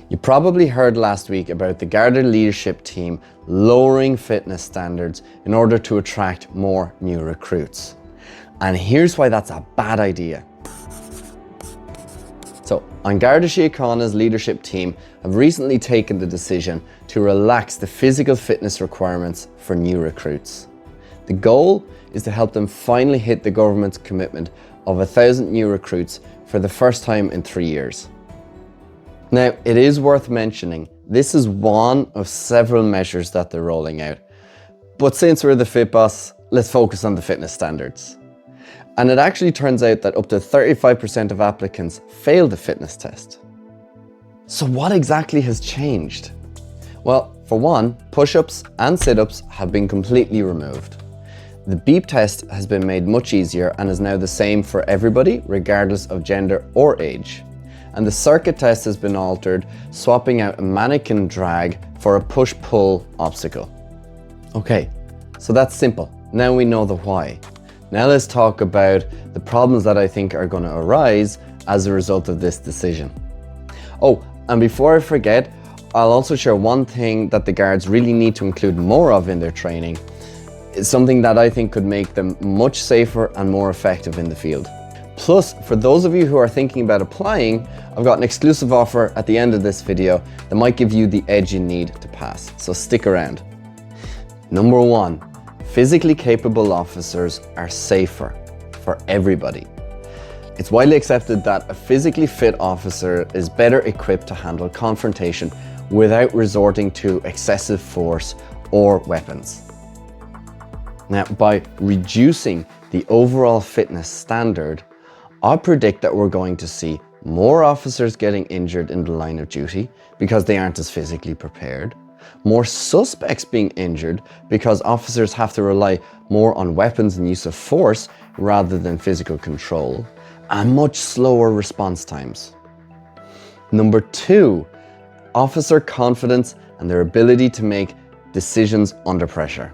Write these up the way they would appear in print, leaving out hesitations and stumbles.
You probably heard last week about the Garda leadership team lowering fitness standards in order to attract more new recruits. And here's why that's a bad idea. So, Garda Síochána's leadership team have recently taken the decision to relax the physical fitness requirements for new recruits. The goal is to help them finally hit the government's commitment of 1,000 new recruits for the first time in 3 years. Now, it is worth mentioning, this is one of several measures that they're rolling out. But since we're the Fit Boss, let's focus on the fitness standards. And it actually turns out that up to 35% of applicants fail the fitness test. So what exactly has changed? Well, for one, push-ups and sit-ups have been completely removed. The beep test has been made much easier and is now the same for everybody, regardless of gender or age. And the circuit test has been altered, swapping out a mannequin drag for a push-pull obstacle. Okay, so that's simple. Now we know the why. Now let's talk about the problems that I think are going to arise as a result of this decision. Oh, and before I forget, I'll also share one thing that the guards really need to include more of in their training. It's something that I think could make them much safer and more effective in the field. Plus, for those of you who are thinking about applying, I've got an exclusive offer at the end of this video that might give you the edge you need to pass, so stick around. Number one, physically capable officers are safer for everybody. It's widely accepted that a physically fit officer is better equipped to handle confrontation without resorting to excessive force or weapons. Now, by reducing the overall fitness standard, I predict that we're going to see more officers getting injured in the line of duty because they aren't as physically prepared, more suspects being injured because officers have to rely more on weapons and use of force rather than physical control, and much slower response times. Number two, officer confidence and their ability to make decisions under pressure.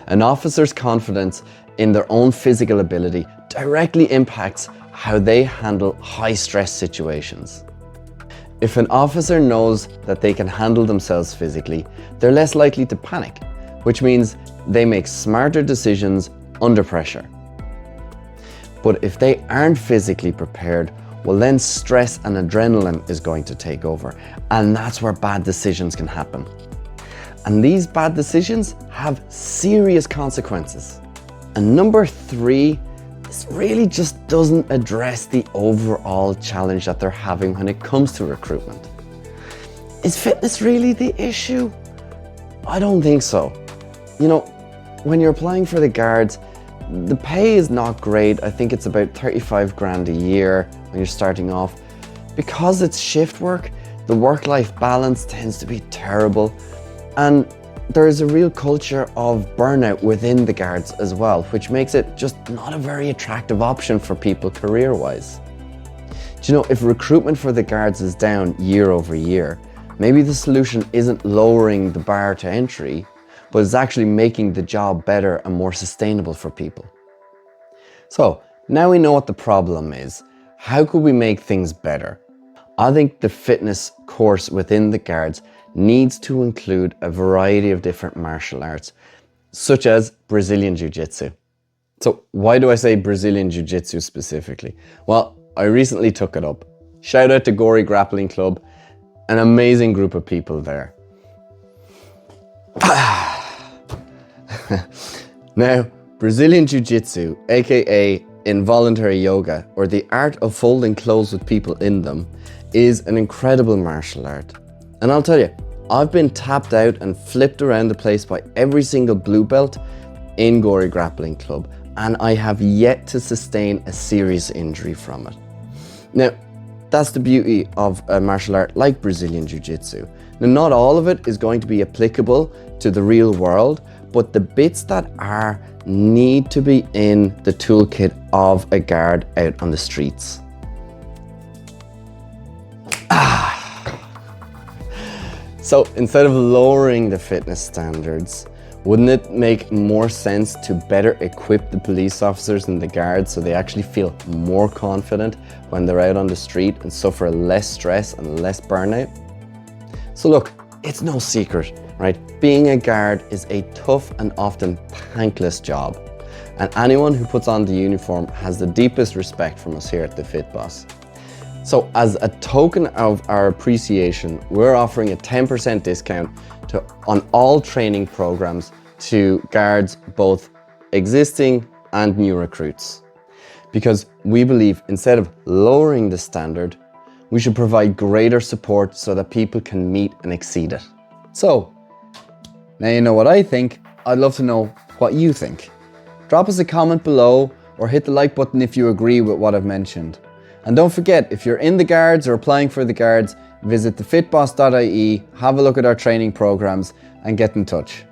An officer's confidence in their own physical ability directly impacts how they handle high-stress situations. If an officer knows that they can handle themselves physically, they're less likely to panic, which means they make smarter decisions under pressure. But if they aren't physically prepared, well then stress and adrenaline is going to take over, and that's where bad decisions can happen. And these bad decisions have serious consequences. And number three, this really just doesn't address the overall challenge that they're having when it comes to recruitment. Is fitness really the issue? I don't think so. You know, when you're applying for the guards, the pay is not great. I think it's about 35 grand a year when you're starting off. Because it's shift work, the work-life balance tends to be terrible. And there is a real culture of burnout within the guards as well, which makes it just not a very attractive option for people career-wise. Do you know, if recruitment for the guards is down year over year, maybe the solution isn't lowering the bar to entry, but it's actually making the job better and more sustainable for people. So, now we know what the problem is. How could we make things better? I think the fitness course within the guards needs to include a variety of different martial arts, such as Brazilian Jiu-Jitsu. So why do I say Brazilian Jiu-Jitsu specifically? Well, I recently took it up. Shout out to Gory Grappling Club, an amazing group of people there. Now, Brazilian Jiu-Jitsu, aka involuntary yoga, or the art of folding clothes with people in them, is an incredible martial art. And I'll tell you, I've been tapped out and flipped around the place by every single blue belt in Gory Grappling Club, and I have yet to sustain a serious injury from it. Now, that's the beauty of a martial art like Brazilian Jiu-Jitsu. Now, not all of it is going to be applicable to the real world, but the bits that are need to be in the toolkit of a guard out on the streets. So instead of lowering the fitness standards, wouldn't it make more sense to better equip the police officers and the guards so they actually feel more confident when they're out on the street and suffer less stress and less burnout? So look, it's no secret, right? Being a guard is a tough and often thankless job. And anyone who puts on the uniform has the deepest respect from us here at the Fit Boss. So as a token of our appreciation, we're offering a 10% discount on all training programs to guards, both existing and new recruits. Because we believe instead of lowering the standard, we should provide greater support so that people can meet and exceed it. So, now you know what I think. I'd love to know what you think. Drop us a comment below or hit the like button if you agree with what I've mentioned. And don't forget, if you're in the Guards or applying for the Guards, visit thefitboss.ie, have a look at our training programs and get in touch.